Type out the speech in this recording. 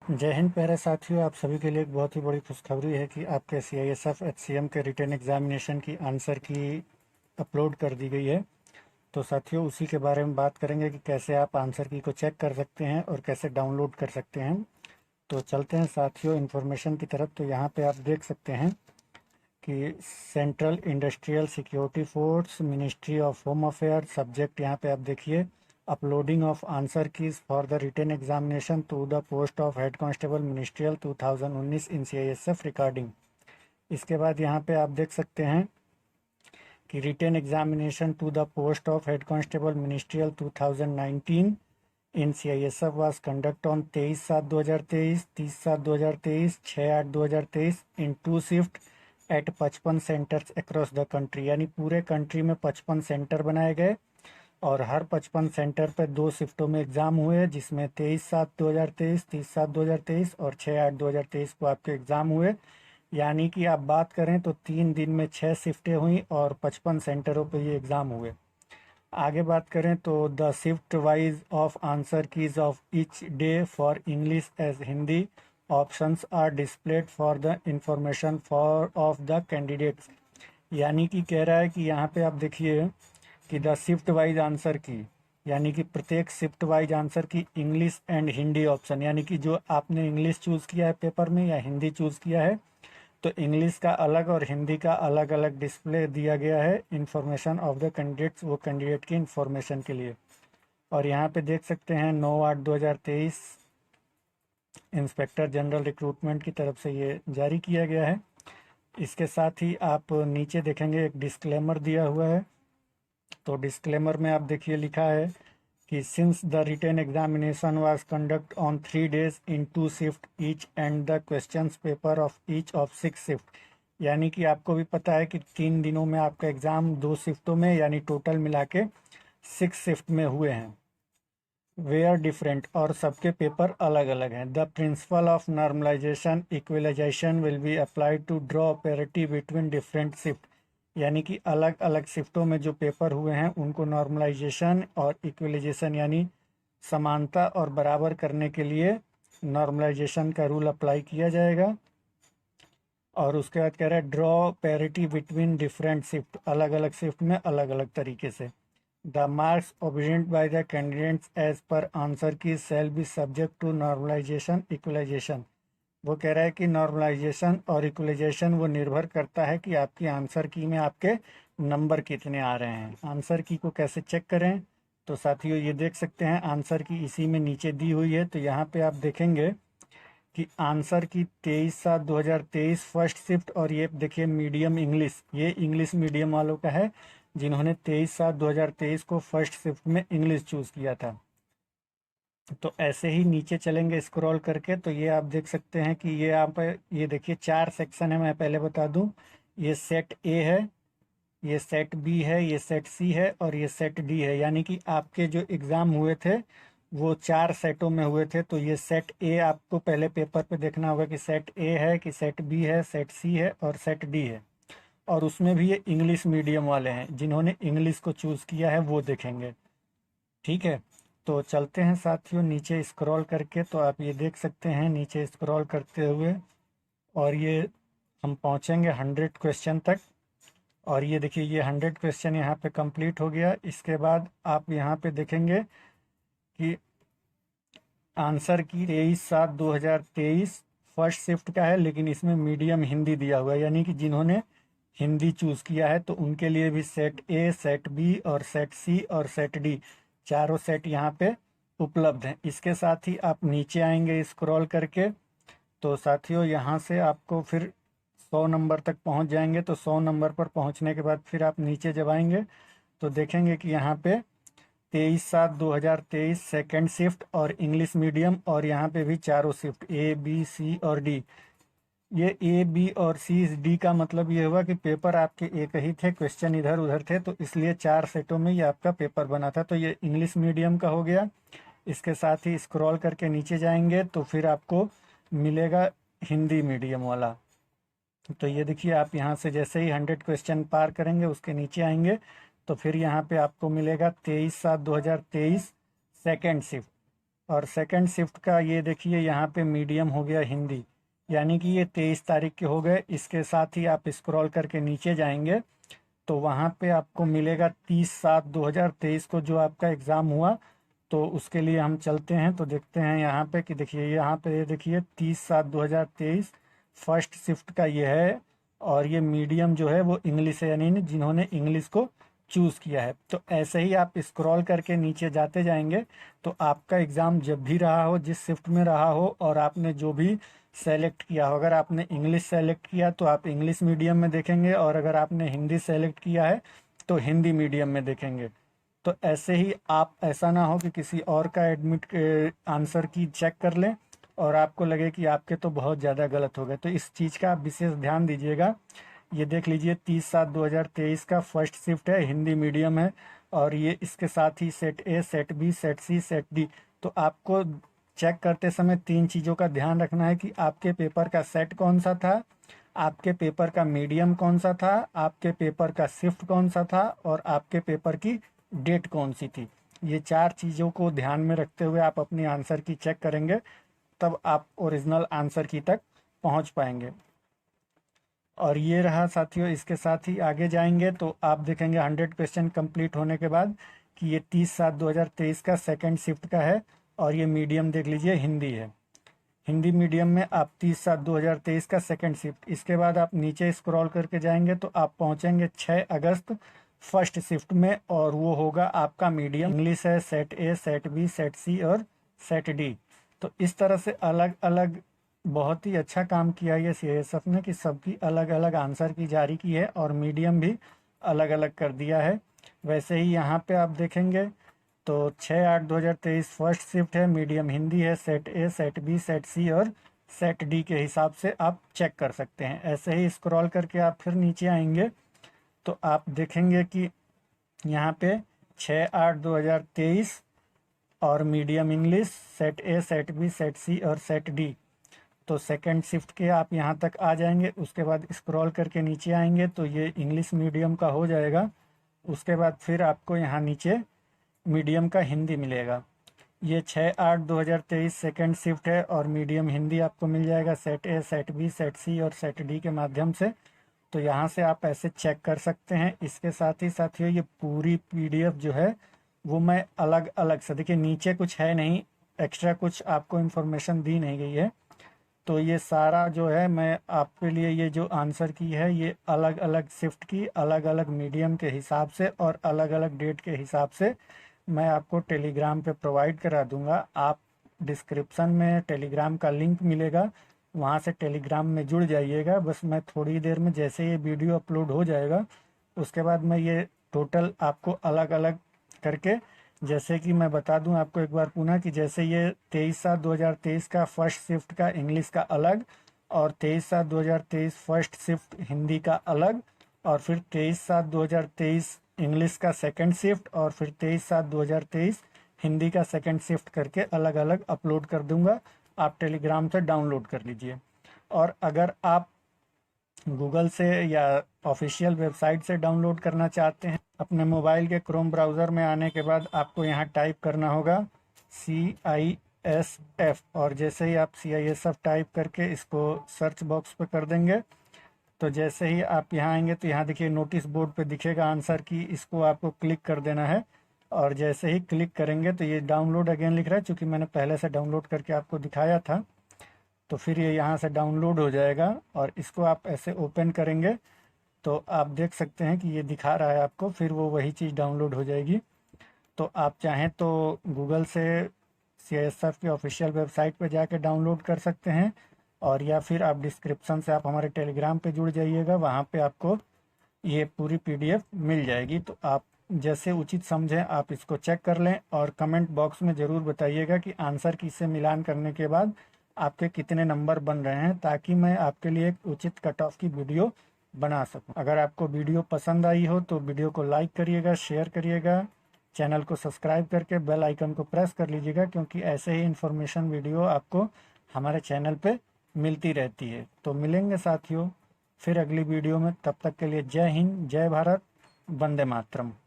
जय हिंद प्यारे साथियों, आप सभी के लिए एक बहुत ही बड़ी खुशखबरी है कि आपके CISF HCM के रिटन एग्जामिनेशन की आंसर की अपलोड कर दी गई है। तो साथियों, उसी के बारे में बात करेंगे कि कैसे आप आंसर की को चेक कर सकते हैं और कैसे डाउनलोड कर सकते हैं। तो चलते हैं साथियों इन्फॉर्मेशन की तरफ। तो यहाँ पे आप देख सकते हैं कि central industrial security force, ministry of home affair, subject यहाँ पे आप देखिए uploading of answer keys for the written examination to the post of head constable ministerial 2019 in CISF recording. इसके बाद यहाँ पे आप देख सकते हैं कि written examination to the post of head constable ministerial 2019 in CISF was conduct on 23/7/2023, 30/7/2023, 6/8/2023 in 2 shift at 55 centres across the country. यानी पूरे कंट्री में 55 सेंटर बनाए गए और हर 55 सेंटर पर 2 शिफ्टों में एग्ज़ाम हुए, जिसमें 23/7/2023, 30/7/2023 और 6/8/2023 को आपके एग्ज़ाम हुए। यानी कि आप बात करें तो 3 दिन में 6 शिफ्टें हुई और 55 सेंटरों पे ये एग्ज़ाम हुए। आगे बात करें तो the shift wise of answer keys of each day for English as Hindi options are displayed for the information for of the candidates. यानी कि कह रहा है कि यहाँ पे आप देखिए कि द शिफ्ट वाइज आंसर की, यानी कि प्रत्येक शिफ्ट वाइज आंसर की इंग्लिश एंड हिंदी ऑप्शन, यानी कि जो आपने इंग्लिश चूज़ किया है पेपर में या हिंदी चूज़ किया है तो इंग्लिश का अलग और हिंदी का अलग अलग डिस्प्ले दिया गया है इंफॉर्मेशन ऑफ द कैंडिडेट्स, वो कैंडिडेट की इंफॉर्मेशन के लिए। और यहाँ पे देख सकते हैं 9/8/2023 इंस्पेक्टर जनरल रिक्रूटमेंट की तरफ से ये जारी किया गया है। इसके साथ ही आप नीचे देखेंगे एक डिस्क्लेमर दिया हुआ है। तो डिस्क्लेमर में आप देखिए लिखा है कि since the written examination was conduct on 3 days in 2 shift each and the questions paper of each of 6 shift. यानी कि आपको भी पता है कि 3 दिनों में आपका एग्ज़ाम 2 शिफ्टों में यानी टोटल मिला के 6 शिफ्ट में हुए हैं। वे आर डिफरेंट, और सबके पेपर अलग अलग हैं। The principle of normalisation equalisation will be applied to draw parity between different shift. यानी कि अलग अलग शिफ्टों में जो पेपर हुए हैं उनको नॉर्मलाइजेशन और इक्वलाइजेशन यानी समानता और बराबर करने के लिए नॉर्मलाइजेशन का रूल अप्लाई किया जाएगा। और उसके बाद कह रहा है draw parity between different shift, अलग अलग शिफ्ट में अलग अलग तरीके से। The marks obtained by the candidates as per answer key shall be subject to normalisation equalisation. वो कह रहा है कि नॉर्मलाइजेशन और इक्वलाइजेशन वो निर्भर करता है कि आपकी आंसर की में आपके नंबर कितने आ रहे हैं। आंसर की को कैसे चेक करें, तो साथियों ये देख सकते हैं आंसर की इसी में नीचे दी हुई है। तो यहाँ पे आप देखेंगे कि आंसर की 23/7/2023 फर्स्ट शिफ्ट, और ये देखिए मीडियम इंग्लिश, ये इंग्लिश मीडियम वालों का है जिन्होंने 23/7/2023 को फर्स्ट शिफ्ट में इंग्लिश चूज़ किया था। तो ऐसे ही नीचे चलेंगे स्क्रॉल करके तो ये आप देख सकते हैं कि ये आप ये देखिए 4 सेक्शन है। मैं पहले बता दूं, ये सेट ए है, ये सेट बी है, ये सेट सी है और ये सेट डी है। यानी कि आपके जो एग्ज़ाम हुए थे वो 4 सेटों में हुए थे। तो ये सेट ए आपको पहले पेपर पे देखना होगा कि सेट ए है कि सेट बी है, सेट सी है और सेट डी है। और उसमें भी ये इंग्लिश मीडियम वाले हैं, जिन्होंने इंग्लिश को चूज़ किया है वो देखेंगे। ठीक है, तो चलते हैं साथियों नीचे स्क्रॉल करके। तो आप ये देख सकते हैं नीचे स्क्रॉल करते हुए, और ये हम पहुंचेंगे 100 क्वेश्चन तक। और ये देखिए ये 100 क्वेश्चन यहाँ पे कंप्लीट हो गया। इसके बाद आप यहाँ पे देखेंगे कि आंसर की 23/7/2023 फर्स्ट शिफ्ट का है, लेकिन इसमें मीडियम हिंदी दिया हुआ है। यानी कि जिन्होंने हिंदी चूज़ किया है तो उनके लिए भी सेट ए, सेट बी और सेट सी और सेट डी, चारों सेट यहाँ पे उपलब्ध हैं। इसके साथ ही आप नीचे आएंगे स्क्रॉल करके, तो साथियों यहाँ से आपको फिर 100 नंबर तक पहुँच जाएंगे। तो 100 नंबर पर पहुँचने के बाद फिर आप नीचे जब आएंगे तो देखेंगे कि यहाँ पे 23/7/2023 सेकेंड शिफ्ट और इंग्लिश मीडियम, और यहाँ पे भी चारों शिफ्ट ए बी सी और डी। ये ए बी और सी डी का मतलब ये हुआ कि पेपर आपके एक ही थे, क्वेश्चन इधर उधर थे, तो इसलिए 4 सेटों में ये आपका पेपर बना था। तो ये इंग्लिश मीडियम का हो गया। इसके साथ ही स्क्रॉल करके नीचे जाएंगे तो फिर आपको मिलेगा हिंदी मीडियम वाला। तो ये देखिए आप यहाँ से जैसे ही 100 क्वेश्चन पार करेंगे उसके नीचे आएंगे तो फिर यहाँ पे आपको मिलेगा 23/7/2023 सेकेंड शिफ्ट। और सेकंड शिफ्ट का ये देखिए यहाँ पे मीडियम हो गया हिंदी, यानी कि ये 23 तारीख के हो गए। इसके साथ ही आप स्क्रॉल करके नीचे जाएंगे तो वहाँ पे आपको मिलेगा 30/7/2023 को जो आपका एग्ज़ाम हुआ। तो उसके लिए हम चलते हैं तो देखते हैं यहाँ पे कि देखिए यहाँ पे देखिए 30/7/2023 फर्स्ट शिफ्ट का ये है। और ये मीडियम जो है वो इंग्लिश है, यानी जिन्होंने इंग्लिश को चूज़ किया है। तो ऐसे ही आप स्क्रॉल करके नीचे जाते जाएंगे तो आपका एग्ज़ाम जब भी रहा हो, जिस शिफ्ट में रहा हो, और आपने जो भी सेलेक्ट किया हो, अगर आपने इंग्लिश सेलेक्ट किया तो आप इंग्लिश मीडियम में देखेंगे, और अगर आपने हिंदी सेलेक्ट किया है तो हिंदी मीडियम में देखेंगे। तो ऐसे ही आप, ऐसा ना हो कि किसी और का एडमिट के आंसर की चेक कर लें और आपको लगे कि आपके तो बहुत ज़्यादा गलत हो गए। तो इस चीज़ का आप विशेष ध्यान दीजिएगा। ये देख लीजिए 30/7/2023 का फर्स्ट शिफ्ट है, हिंदी मीडियम है। और ये इसके साथ ही set A, set B, set C, set D. तो आपको चेक करते समय 3 चीज़ों का ध्यान रखना है कि आपके पेपर का सेट कौन सा था, आपके पेपर का मीडियम कौन सा था, आपके पेपर का शिफ्ट कौन सा था, और आपके पेपर की डेट कौन सी थी। ये 4 चीज़ों को ध्यान में रखते हुए आप अपनी आंसर की चेक करेंगे, तब आप ओरिजिनल आंसर की तक पहुंच पाएंगे। और ये रहा साथियों, इसके साथ ही आगे जाएंगे तो आप देखेंगे 100 क्वेश्चन कंप्लीट होने के बाद कि ये 30/7/2023 का सेकंड शिफ्ट का है। और ये मीडियम देख लीजिए हिंदी है। हिंदी मीडियम में आप 30/7/2023 का सेकंड शिफ्ट। इसके बाद आप नीचे स्क्रॉल करके जाएंगे तो आप पहुंचेंगे 6 अगस्त फर्स्ट शिफ्ट में, और वो होगा आपका मीडियम इंग्लिश है, set A, set B, set C और सेट डी। तो इस तरह से अलग अलग बहुत ही अच्छा काम किया ये सीआईएसएफ ने कि सबकी अलग अलग आंसर की जारी की है और मीडियम भी अलग अलग कर दिया है। वैसे ही यहाँ पे आप देखेंगे तो 6/8/2023 फर्स्ट शिफ्ट है, मीडियम हिंदी है, set A, set B, set C और सेट डी के हिसाब से आप चेक कर सकते हैं। ऐसे ही स्क्रॉल करके आप फिर नीचे आएंगे तो आप देखेंगे कि यहाँ पे 6/8/2023 और medium English, set A, set B, set C और सेट डी। तो सेकंड शिफ्ट के आप यहाँ तक आ जाएंगे। उसके बाद स्क्रॉल करके नीचे आएंगे तो ये इंग्लिश मीडियम का हो जाएगा। उसके बाद फिर आपको यहाँ नीचे मीडियम का हिंदी मिलेगा। ये 6/8/2023 सेकंड शिफ्ट है और मीडियम हिंदी आपको मिल जाएगा set A, set B, set C और सेट डी के माध्यम से। तो यहाँ से आप ऐसे चेक कर सकते हैं। इसके साथ ही साथियों ये पूरी पीडीएफ जो है वो मैं अलग अलग से, देखिए नीचे कुछ है नहीं, एक्स्ट्रा कुछ आपको इन्फॉर्मेशन दी नहीं गई है। तो ये सारा जो है मैं आपके लिए, ये जो आंसर की है ये अलग अलग शिफ्ट की, अलग अलग मीडियम के हिसाब से और अलग अलग डेट के हिसाब से मैं आपको टेलीग्राम पे प्रोवाइड करा दूंगा। आप डिस्क्रिप्शन में टेलीग्राम का लिंक मिलेगा, वहाँ से टेलीग्राम में जुड़ जाइएगा। बस मैं थोड़ी देर में जैसे ये वीडियो अपलोड हो जाएगा उसके बाद मैं ये टोटल आपको अलग अलग करके, जैसे कि मैं बता दूं आपको एक बार पुनः कि जैसे ये 23/7/2023 का फर्स्ट शिफ्ट का इंग्लिश का अलग, और 23/7/2023 फर्स्ट शिफ्ट हिंदी का अलग, और फिर 23/7/2023 इंग्लिश का सेकंड शिफ्ट, और फिर 23/7/2023 हिंदी का सेकंड शिफ्ट करके अलग अलग अपलोड कर दूंगा। आप टेलीग्राम से डाउनलोड कर लीजिए। और अगर आप गूगल से या ऑफिशियल वेबसाइट से डाउनलोड करना चाहते हैं, अपने मोबाइल के क्रोम ब्राउज़र में आने के बाद आपको यहाँ टाइप करना होगा CISF, और जैसे ही आप CISF टाइप करके इसको सर्च बॉक्स पे कर देंगे तो जैसे ही आप यहाँ आएंगे तो यहाँ देखिए नोटिस बोर्ड पे दिखेगा आंसर की, इसको आपको क्लिक कर देना है। और जैसे ही क्लिक करेंगे तो ये डाउनलोड अगेन लिख रहा है, चूँकि मैंने पहले से डाउनलोड करके आपको दिखाया था। तो फिर ये यहाँ से डाउनलोड हो जाएगा और इसको आप ऐसे ओपन करेंगे तो आप देख सकते हैं कि ये दिखा रहा है आपको, फिर वो वही चीज़ डाउनलोड हो जाएगी। तो आप चाहें तो गूगल से CISF की ऑफिशियल वेबसाइट पर जाके डाउनलोड कर सकते हैं, और या फिर आप डिस्क्रिप्शन से आप हमारे टेलीग्राम पे जुड़ जाइएगा, वहाँ पे आपको ये पूरी PDF मिल जाएगी। तो आप जैसे उचित समझें आप इसको चेक कर लें, और कमेंट बॉक्स में ज़रूर बताइएगा कि आंसर की से मिलान करने के बाद आपके कितने नंबर बन रहे हैं, ताकि मैं आपके लिए एक उचित कट ऑफ की वीडियो बना सकूं। अगर आपको वीडियो पसंद आई हो तो वीडियो को लाइक करिएगा, शेयर करिएगा, चैनल को सब्सक्राइब करके बेल आइकन को प्रेस कर लीजिएगा, क्योंकि ऐसे ही इन्फॉर्मेशन वीडियो आपको हमारे चैनल पे मिलती रहती है। तो मिलेंगे साथियों फिर अगली वीडियो में, तब तक के लिए जय हिंद, जय भारत, वंदे मातरम।